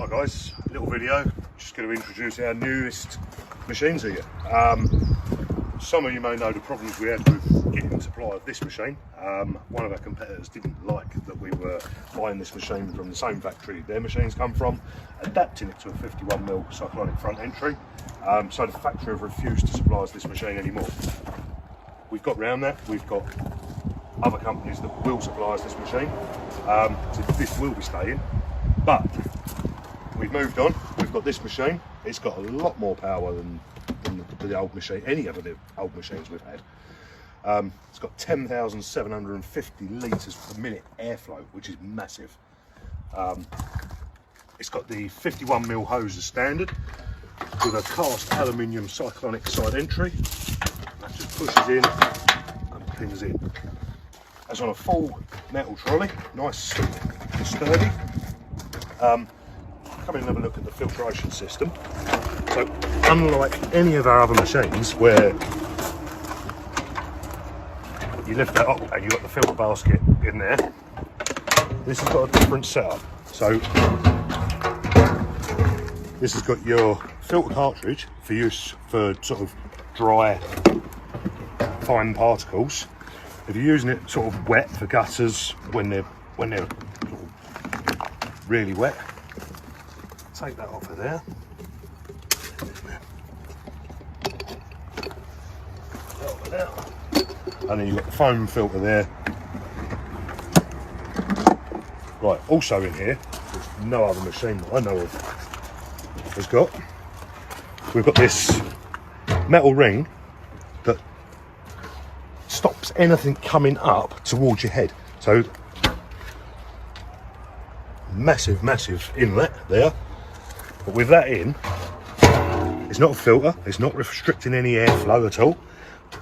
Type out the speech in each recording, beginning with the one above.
Hi guys, little video, just going to introduce our newest machine to you. Some of you may know the problems we had with getting supply of this machine. One of our competitors didn't like that we were buying this machine from the same factory their machines come from, adapting it to a 51mm cyclonic front entry. So the factory have refused to supply us this machine anymore. We've got round that, we've got other companies that will supply us this machine, so this will be staying, but we've moved on. We've got this machine. It's got a lot more power than the old machine, any of the old machines we've had. It's got 10,750 litres per minute airflow, which is massive. It's got the 51mm hose as standard with a cast aluminium cyclonic side entry that just pushes in and pins in. It's on a full metal trolley, nice and sturdy. Come in and have a look at the filtration system. So unlike any of our other machines where you lift that up and you've got the filter basket in there, this has got a different setup. So this has got your filter cartridge for use for sort of dry fine particles. If you're using it sort of wet for gutters when they're sort of really wet, take that off of there. And then you've got the foam filter there. Right, also in here, there's no other machine that I know of has got. We've got this metal ring that stops anything coming up towards your head. So massive inlet there. But with that in, it's not a filter, it's not restricting any airflow at all,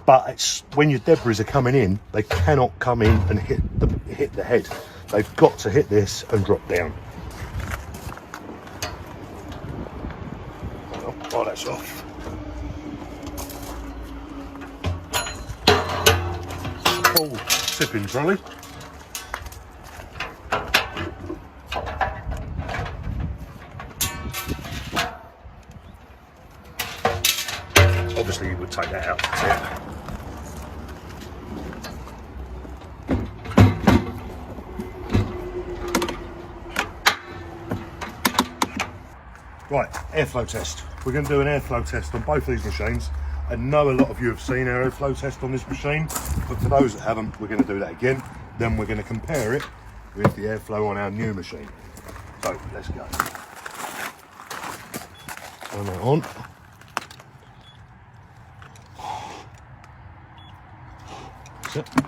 but it's when your debris are coming in, they cannot come in and hit the head. They've got to hit this and drop down. Oh, that's off. Full sipping trolley. Obviously you would take that out to tip. Right, airflow test. We're going to do an airflow test on both these machines. I know a lot of you have seen our airflow test on this machine, but for those that haven't, we're going to do that again. Then we're going to compare it with the airflow on our new machine. So let's go. Turn that on. That's it.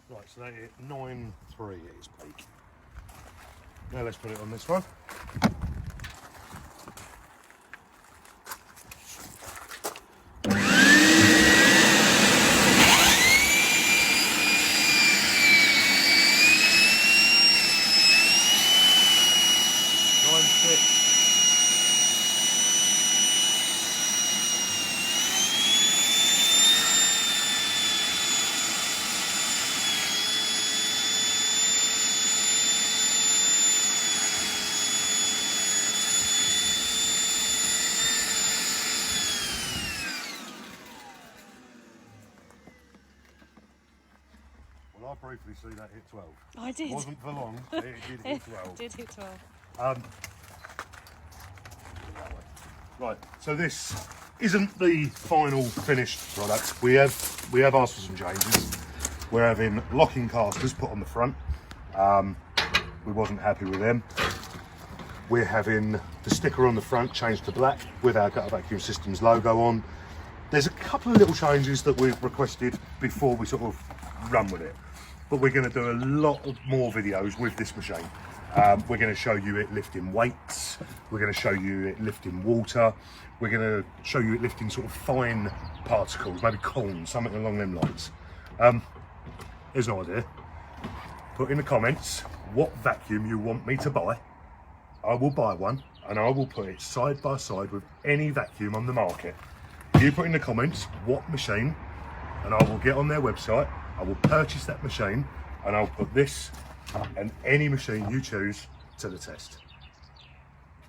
Right, so that hit 9.3 at its peak. Now let's put it on this one. Well, I briefly see that hit 12. I did. It wasn't for long, but it did hit 12. It did hit 12. Right, so this isn't the final finished product. We have asked for some changes. We're having locking casters put on the front. We wasn't happy with them. We're having the sticker on the front changed to black with our Gutter Vacuum Systems logo on. There's a couple of little changes that we've requested before we sort of run with it. But we're going to do a lot more videos with this machine. We're going to show you it lifting weights. liquids. We're going to show you it lifting water. We're going to show you it lifting sort of fine particles, maybe corn, something along them lines. Here's an idea. Put in the comments what vacuum you want me to buy. I will buy one and I will put it side by side with any vacuum on the market. You put in the comments what machine and I will get on their website, I will purchase that machine and I'll put this and any machine you choose to the test.